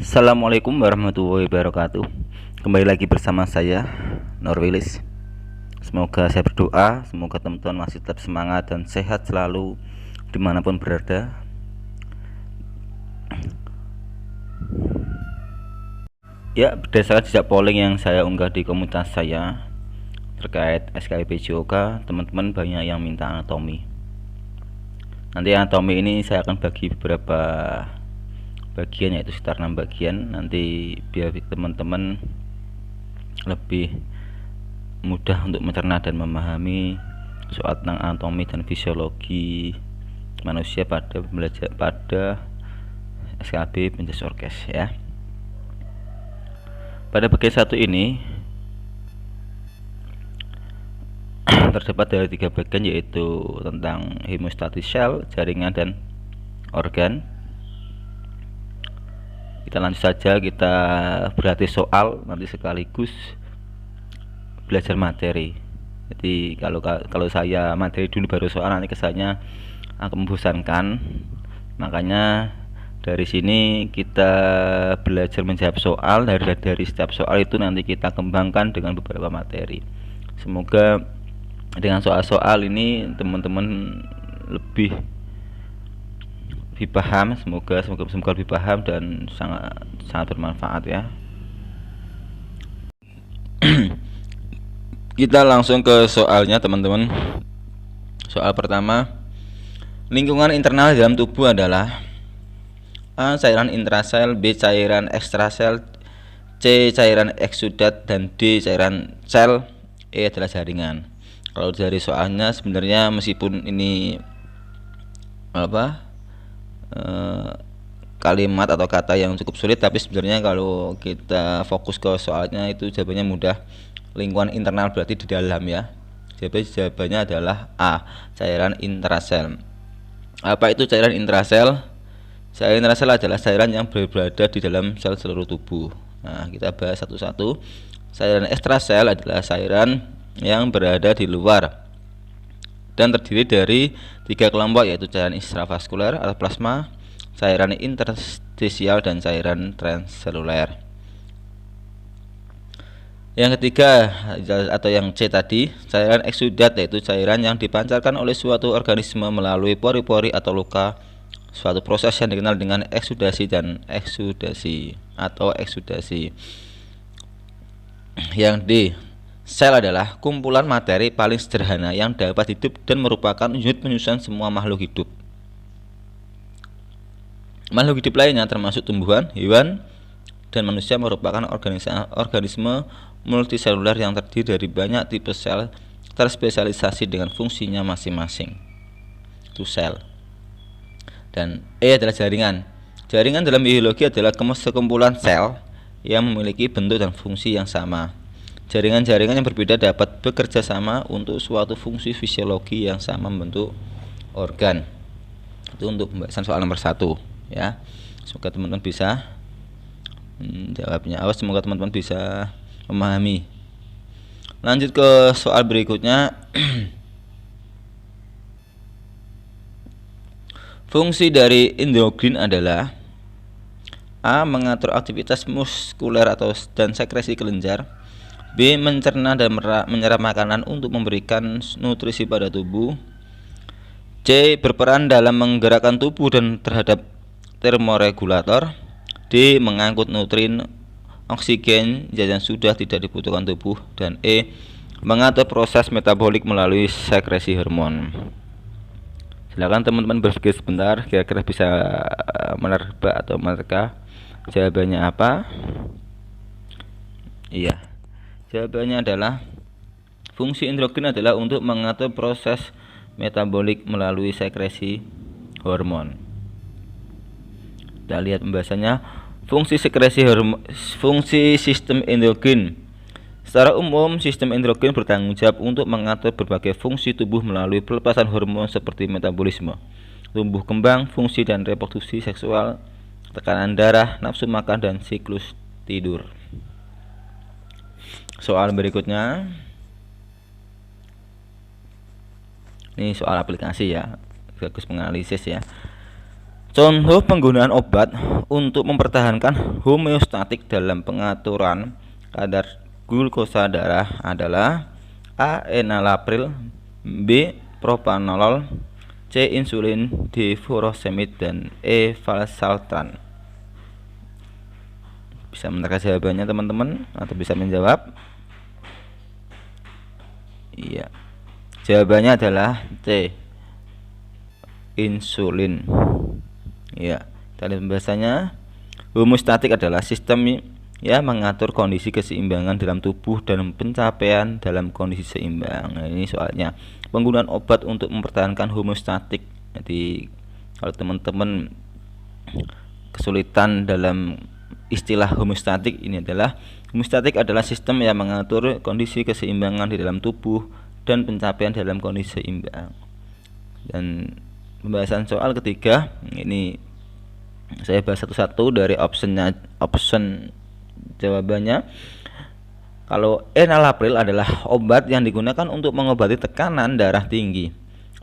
Assalamualaikum warahmatullahi wabarakatuh. Kembali lagi bersama saya Norwilis. Semoga saya berdoa, semoga teman-teman masih tetap semangat dan sehat selalu dimanapun berada. Ya, berdasarkan jejak polling yang saya unggah di komunitas saya terkait SKIP JOK, teman-teman banyak yang minta anatomi. Nanti anatomi ini saya akan bagi beberapa bagian, yaitu sekitar 6 bagian, nanti biar teman-teman lebih mudah untuk mencerna dan memahami soal tentang anatomi dan fisiologi manusia pada belajar pada SKB Penjas Orkes ya. Pada bagian satu ini terdapat dari 3 bagian, yaitu tentang hemostatis sel, jaringan, dan organ. Kita lanjut saja, kita berarti soal nanti sekaligus belajar materi. Jadi kalau saya materi dulu baru soal, nanti kesannya akan membosankan. Makanya dari sini kita belajar menjawab soal. Dari setiap soal itu nanti kita kembangkan dengan beberapa materi. Semoga dengan soal-soal ini teman-teman lebih paham. Semoga lebih paham dan sangat bermanfaat ya. Kita langsung ke soalnya teman-teman. Soal pertama, lingkungan internal dalam tubuh adalah A. Cairan intrasel, B. Cairan ekstrasel, C. Cairan eksudat, dan D. Cairan sel, E adalah jaringan. Kalau dari soalnya sebenarnya meskipun ini kalimat atau kata yang cukup sulit, tapi sebenarnya kalau kita fokus ke soalnya itu jawabannya mudah. Lingkungan internal berarti di dalam ya. Jawabannya adalah A. Cairan intrasel. Apa itu cairan intrasel? Cairan intrasel adalah cairan yang berada di dalam sel seluruh tubuh. Nah, kita bahas satu-satu. Cairan ekstrasel adalah cairan yang berada di luar dan terdiri dari 3 kelompok, yaitu cairan intravaskuler atau plasma, cairan interstisial, dan cairan transseluler. Yang ketiga atau yang C tadi, cairan eksudat, yaitu cairan yang dipancarkan oleh suatu organisme melalui pori-pori atau luka, suatu proses yang dikenal dengan eksudasi dan eksudasi atau eksudasi. Yang D, sel adalah kumpulan materi paling sederhana yang dapat hidup dan merupakan unit penyusunan semua makhluk hidup. Makhluk hidup lainnya termasuk tumbuhan, hewan, dan manusia merupakan organisme multiseluler yang terdiri dari banyak tipe sel terspesialisasi dengan fungsinya masing-masing. Itu sel. Dan E adalah jaringan. Jaringan dalam biologi adalah sekumpulan sel yang memiliki bentuk dan fungsi yang sama. Jaringan-jaringan yang berbeda dapat bekerja sama untuk suatu fungsi fisiologi yang sama membentuk organ. Itu untuk pembahasan soal nomor 1 ya. Semoga teman-teman bisa jawabnya. Semoga teman-teman bisa memahami. Lanjut ke soal berikutnya. Fungsi dari endokrin adalah A. Mengatur aktivitas muskuler dan sekresi kelenjar, B. Mencerna dan menyerap makanan untuk memberikan nutrisi pada tubuh, C. Berperan dalam menggerakkan tubuh dan terhadap termoregulator, D. Mengangkut nutrin oksigen yang sudah tidak dibutuhkan tubuh, dan E. Mengatur proses metabolik melalui sekresi hormon. Silakan teman-teman berpikir sebentar, kira-kira bisa menerka atau menerka jawabannya apa? Iya, jawabannya adalah fungsi endokrin adalah untuk mengatur proses metabolik melalui sekresi hormon. Kita lihat pembahasannya. Fungsi sistem endokrin. Secara umum, sistem endokrin bertanggung jawab untuk mengatur berbagai fungsi tubuh melalui pelepasan hormon seperti metabolisme, tumbuh kembang, fungsi dan reproduksi seksual, tekanan darah, nafsu makan, dan siklus tidur. Soal berikutnya. Ini soal aplikasi ya, bagus menganalisis ya. Contoh penggunaan obat untuk mempertahankan homeostatik dalam pengaturan kadar glukosa darah adalah A. Enalapril, B. Propanolol, C. Insulin, D. Furosemid, dan E. Valsartan. Bisa menerka jawabannya teman-teman atau bisa menjawab? Iya. Jawabannya adalah C. Insulin. Ya, tadi pembahasannya. Homeostatik adalah sistem mengatur kondisi keseimbangan dalam tubuh dan pencapaian dalam kondisi seimbang. Nah, ini soalnya penggunaan obat untuk mempertahankan homeostatik. Jadi kalau teman-teman kesulitan dalam istilah homeostatik, ini adalah homeostatik adalah sistem yang mengatur kondisi keseimbangan di dalam tubuh dan pencapaian dalam kondisi seimbang. Dan pembahasan soal ketiga ini saya bahas satu-satu dari option jawabannya. Kalau enalapril adalah obat yang digunakan untuk mengobati tekanan darah tinggi.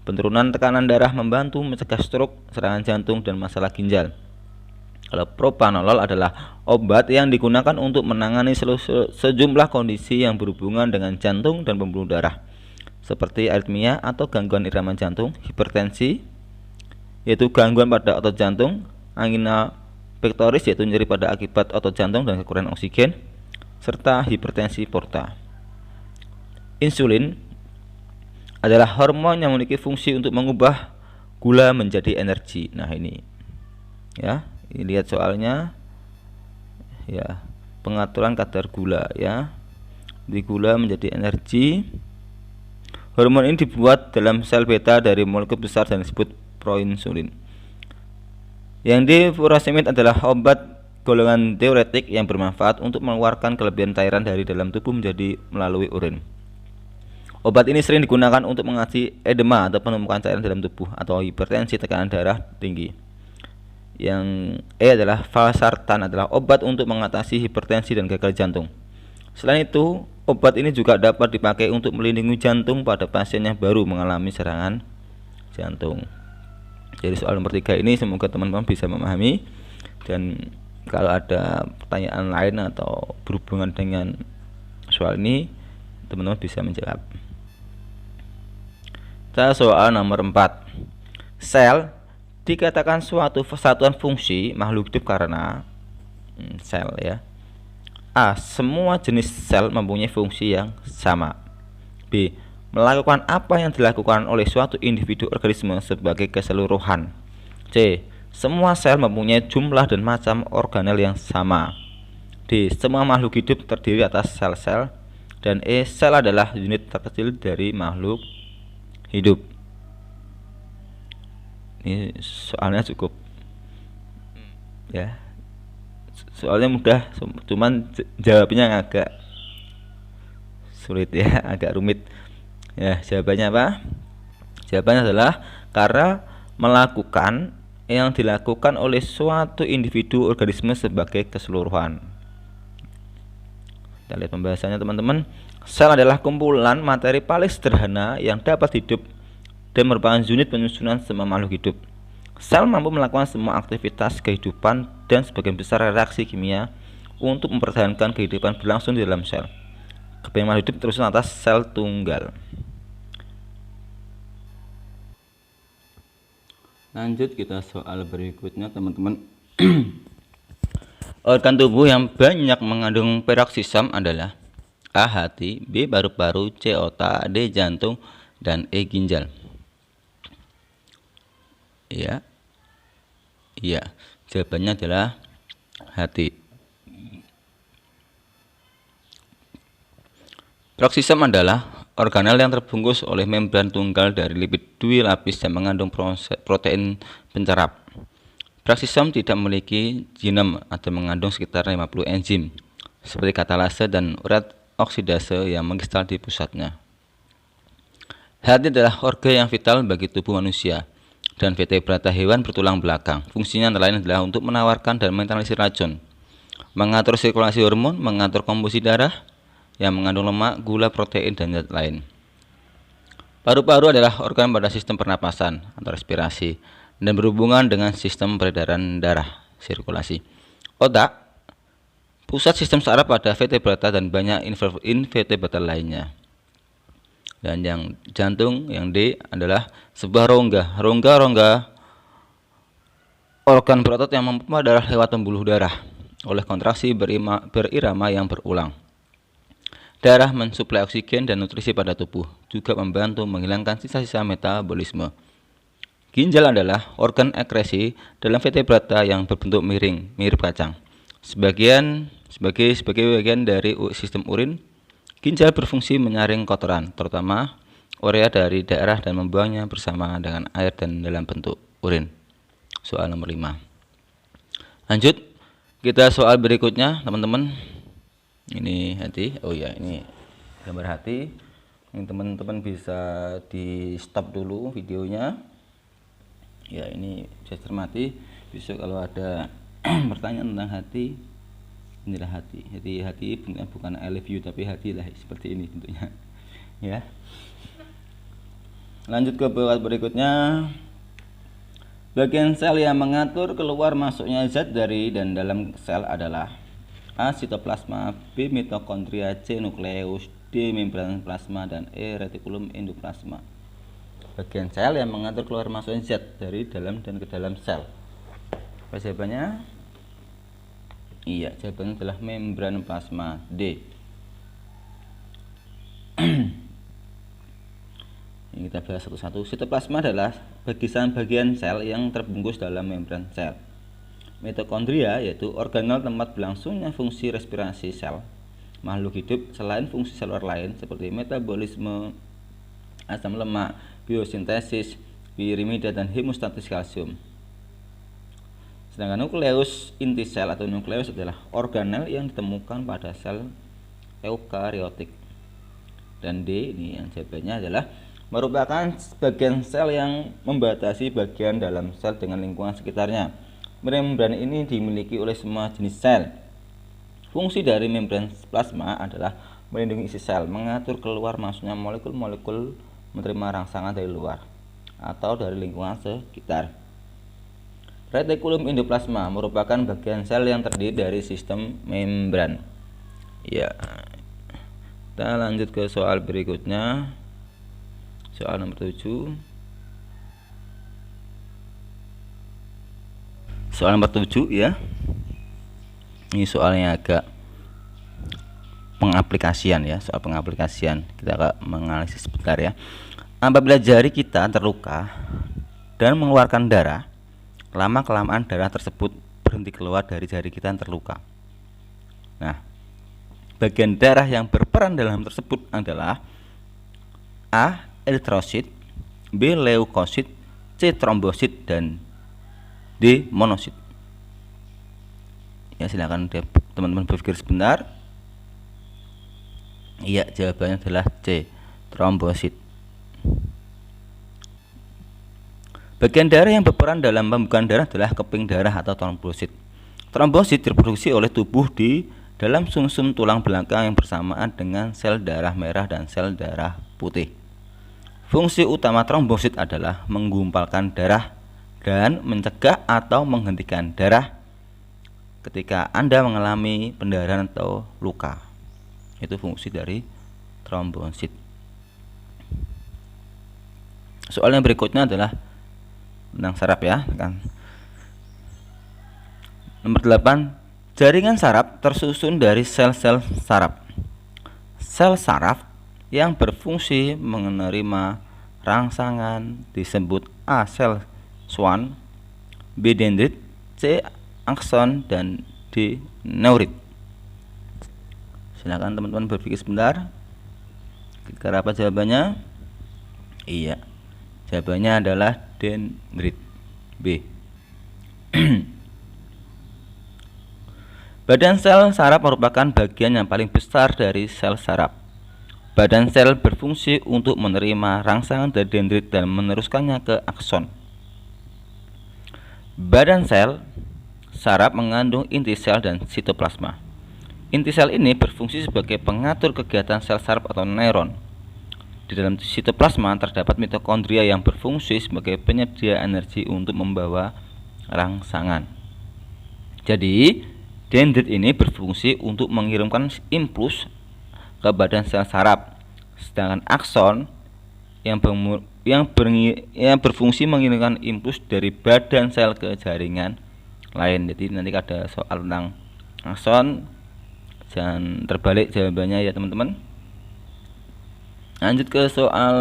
Penurunan tekanan darah membantu mencegah stroke, serangan jantung, dan masalah ginjal. Kalau propanolol adalah obat yang digunakan untuk menangani sejumlah kondisi yang berhubungan dengan jantung dan pembuluh darah, seperti aritmia atau gangguan irama jantung, hipertensi yaitu gangguan pada otot jantung, angina pectoris yaitu nyeri pada akibat otot jantung dan kekurangan oksigen, serta hipertensi porta. Insulin adalah hormon yang memiliki fungsi untuk mengubah gula menjadi energi. Nah, ini ya, ini lihat soalnya ya, pengaturan kadar gula ya. Di gula menjadi energi. Hormon ini dibuat dalam sel beta dari molekul besar dan disebut proinsulin. Yang di furosemid adalah obat golongan diuretik yang bermanfaat untuk mengeluarkan kelebihan cairan dari dalam tubuh menjadi melalui urin. Obat ini sering digunakan untuk mengatasi edema atau penumpukan cairan dalam tubuh atau hipertensi, tekanan darah tinggi. Yang E adalah valsartan adalah obat untuk mengatasi hipertensi dan gagal jantung. Selain itu, obat ini juga dapat dipakai untuk melindungi jantung pada pasien yang baru mengalami serangan jantung. Jadi soal nomor 3 ini semoga teman-teman bisa memahami, dan kalau ada pertanyaan lain atau berhubungan dengan soal ini teman-teman bisa menjawab. Kita soal nomor 4. Sel dikatakan suatu satuan fungsi makhluk hidup karena sel ya. A. Semua jenis sel mempunyai fungsi yang sama. B. Melakukan apa yang dilakukan oleh suatu individu organisme sebagai keseluruhan. C. Semua sel mempunyai jumlah dan macam organel yang sama. D. Semua makhluk hidup terdiri atas sel-sel. Dan E. Sel adalah unit terkecil dari makhluk hidup. Ini soalnya cukup ya, soalnya mudah, cuman jawabnya agak sulit ya, agak rumit. Ya, jawabannya apa? Jawabannya adalah karena melakukan yang dilakukan oleh suatu individu organisme sebagai keseluruhan. Kita lihat pembahasannya teman-teman. Sel adalah kumpulan materi paling sederhana yang dapat hidup dan merupakan unit penyusunan semua makhluk hidup. Sel mampu melakukan semua aktivitas kehidupan dan sebagian besar reaksi kimia untuk mempertahankan kehidupan berlangsung di dalam sel. Kebanyakan makhluk hidup tersusun atas sel tunggal. Lanjut kita soal berikutnya teman-teman. Organ tubuh yang banyak mengandung peroksisam adalah A. Hati, B. Paru-paru, C. Otak, D. Jantung, dan E. Ginjal. Iya. Iya, jawabannya adalah hati. Peroksisam adalah organel yang terbungkus oleh membran tunggal dari lipid dua lapis yang mengandung protein pencerap. Peroksisam tidak memiliki genom atau mengandung sekitar 50 enzim seperti katalase dan urat oksidase yang mengkristal di pusatnya. Hati adalah organ yang vital bagi tubuh manusia dan vertebrata hewan bertulang belakang. Fungsinya antara lain adalah untuk menawarkan dan menetralisir racun, mengatur sirkulasi hormon, mengatur komposisi darah yang mengandung lemak, gula, protein, dan zat lain. Paru-paru adalah organ pada sistem pernapasan atau respirasi dan berhubungan dengan sistem peredaran darah, sirkulasi. Otak, pusat sistem saraf pada vertebrata dan banyak invertebrata lainnya. Dan yang jantung, yang D adalah sebuah rongga organ berotot yang memompa darah lewat pembuluh darah oleh kontraksi berirama yang berulang. Darah mensuplai oksigen dan nutrisi pada tubuh, juga membantu menghilangkan sisa-sisa metabolisme. Ginjal adalah organ ekskresi dalam vertebrata yang berbentuk miring, mirip kacang. Sebagai bagian dari sistem urin, ginjal berfungsi menyaring kotoran, terutama urea dari darah dan membuangnya bersama dengan air dan dalam bentuk urin. Soal nomor 5. Lanjut, kita soal berikutnya, teman-teman. Ini hati. Oh ya, ini gambar hati. Ini teman-teman bisa di stop dulu videonya. Ya, ini bisa cermati. Besok kalau ada pertanyaan tentang hati, inilah hati. Hati bentuknya bukan I love you, tapi hati lah seperti ini bentuknya. Ya. Lanjut ke bawah berikutnya. Bagian sel yang mengatur keluar masuknya zat dari dan dalam sel adalah A. Sitoplasma, B. Mitokondria, C. Nukleus, D. Membran plasma, dan E. Retikulum endoplasma. Bagian sel yang mengatur keluar masuknya zat dari dalam dan ke dalam sel. Apa jawabannya? Iya, jawabannya adalah membran plasma, D. Ini kita bahas satu-satu. Sitoplasma adalah bagian sel yang terbungkus dalam membran sel. Mitokondria yaitu organel tempat berlangsungnya fungsi respirasi sel makhluk hidup selain fungsi seluler lain seperti metabolisme, asam lemak, biosintesis, pirimida, dan hemostasis kalsium. Sedangkan nukleus inti sel atau nukleus adalah organel yang ditemukan pada sel eukariotik. Dan D ini yang jawabannya adalah merupakan bagian sel yang membatasi bagian dalam sel dengan lingkungan sekitarnya. Membran ini dimiliki oleh semua jenis sel. Fungsi dari membran plasma adalah melindungi isi sel, mengatur keluar masuknya molekul-molekul, menerima rangsangan dari luar atau dari lingkungan sekitar. Retikulum endoplasma merupakan bagian sel yang terdiri dari sistem membran. Ya. Kita lanjut ke soal berikutnya. Soal nomor 7. Soal nomor 7 ya. Ini soalnya agak pengaplikasian ya, soal pengaplikasian. Kita akan menganalisis sebentar ya. Apabila jari kita terluka dan mengeluarkan darah, lama-kelamaan darah tersebut berhenti keluar dari jari kita yang terluka. Nah, bagian darah yang berperan dalam tersebut adalah A. Eritrosit, B. Leukosit, C. Trombosit, dan D. Monosit. Ya, silakan teman-teman berpikir sebentar. Iya, jawabannya adalah C. Trombosit. Bagian darah yang berperan dalam pembukaan darah adalah keping darah atau trombosit. Trombosit diproduksi oleh tubuh di dalam sumsum tulang belakang yang bersamaan dengan sel darah merah dan sel darah putih. Fungsi utama trombosit adalah menggumpalkan darah dan mencegah atau menghentikan darah ketika Anda mengalami pendarahan atau luka. Itu fungsi dari trombosit. Soal yang berikutnya adalah tentang saraf ya, kan. Nomor 8, jaringan saraf tersusun dari sel-sel saraf. Sel saraf yang berfungsi menerima rangsangan disebut A. Sel Schwann, B. dendrit, C. akson, dan D. neurit. Silakan teman-teman berpikir sebentar. Kira-kira apa jawabannya? Iya, jawabannya adalah dendrit, B. Badan sel saraf merupakan bagian yang paling besar dari sel saraf. Badan sel berfungsi untuk menerima rangsangan dari dendrit dan meneruskannya ke akson. Badan sel saraf mengandung inti sel dan sitoplasma. Inti sel ini berfungsi sebagai pengatur kegiatan sel saraf atau neuron. Di dalam sitoplasma terdapat mitokondria yang berfungsi sebagai penyedia energi untuk membawa rangsangan. Jadi, dendrit ini berfungsi untuk mengirimkan impuls ke badan sel saraf, sedangkan akson yang berfungsi mengirimkan impuls dari badan sel ke jaringan lain. Jadi nanti ada soal tentang akson, jangan terbalik jawabannya ya teman-teman. Lanjut ke soal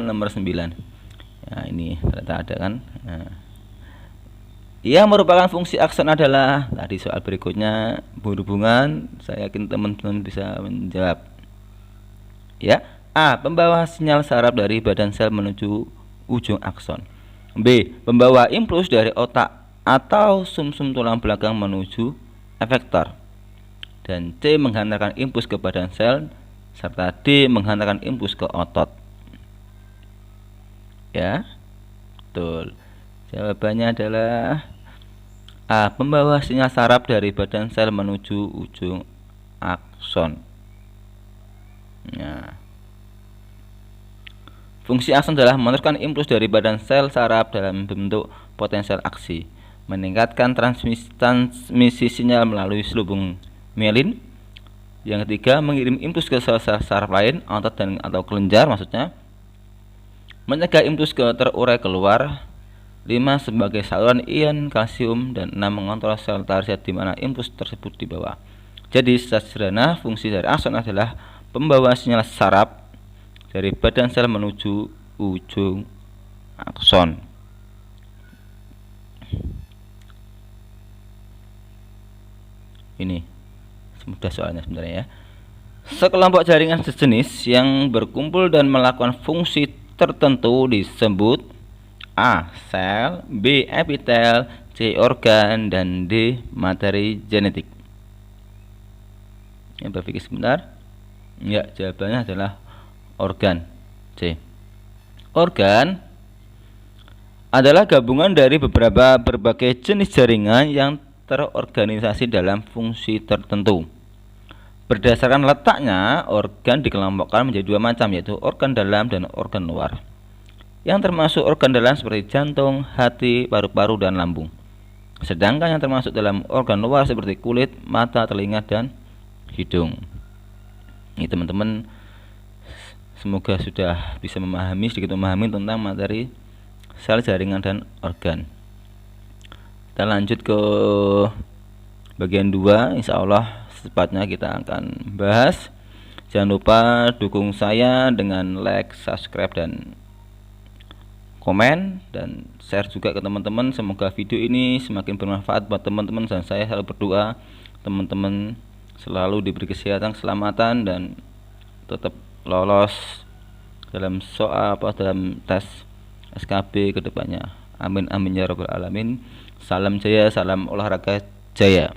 nomor 9. Nah, ini ternyata ada kan. Nah, yang merupakan fungsi akson adalah tadi soal berikutnya berhubungan. Saya yakin teman-teman bisa menjawab. Ya, A. Pembawa sinyal saraf dari badan sel menuju ujung akson. B. Pembawa impuls dari otak atau sumsum tulang belakang menuju efektor. Dan C. Menghantarkan impuls ke badan sel, serta D. Menghantarkan impuls ke otot. Ya, betul. Jawabannya adalah A. Pembawa sinyal saraf dari badan sel menuju ujung akson. Nah, fungsi akson adalah meneruskan impuls dari badan sel saraf dalam bentuk potensial aksi, meningkatkan transmisi sinyal melalui selubung mielin. Yang ketiga, mengirim impuls ke sel-sel saraf lain, otot dan atau kelenjar maksudnya, mencegah impuls ke terurai keluar. 5. Sebagai saluran ion kalsium, dan 6. Mengontrol sel tarsier di mana impuls tersebut dibawa. Jadi secara sederhana, fungsi dari akson adalah pembawa sinyal saraf dari badan sel menuju ujung akson. Ini mudah soalnya sebenarnya ya. Sekelompok jaringan sejenis yang berkumpul dan melakukan fungsi tertentu disebut A. Sel, B. Epitel, C. Organ, dan D. Materi genetik. Yang berpikir sebentar. Ya, jawabannya adalah organ. C. Organ adalah gabungan dari berbagai jenis jaringan yang terorganisasi dalam fungsi tertentu. Berdasarkan letaknya, organ dikelompokkan menjadi dua macam, yaitu organ dalam dan organ luar. Yang termasuk organ dalam seperti jantung, hati, paru-paru, dan lambung. Sedangkan yang termasuk dalam organ luar seperti kulit, mata, telinga, dan hidung. Ini teman-teman semoga sudah bisa sedikit memahami tentang materi sel, jaringan, dan organ. Kita lanjut ke bagian 2. Insya Allah secepatnya kita akan bahas. Jangan lupa dukung saya dengan like, subscribe, dan komen, dan share juga ke teman-teman. Semoga video ini semakin bermanfaat buat teman-teman, dan saya selalu berdoa teman-teman selalu diberi kesehatan, keselamatan, dan tetap lolos dalam dalam tes SKB kedepannya. Amin amin ya rabbal alamin. Salam jaya, salam olahraga jaya.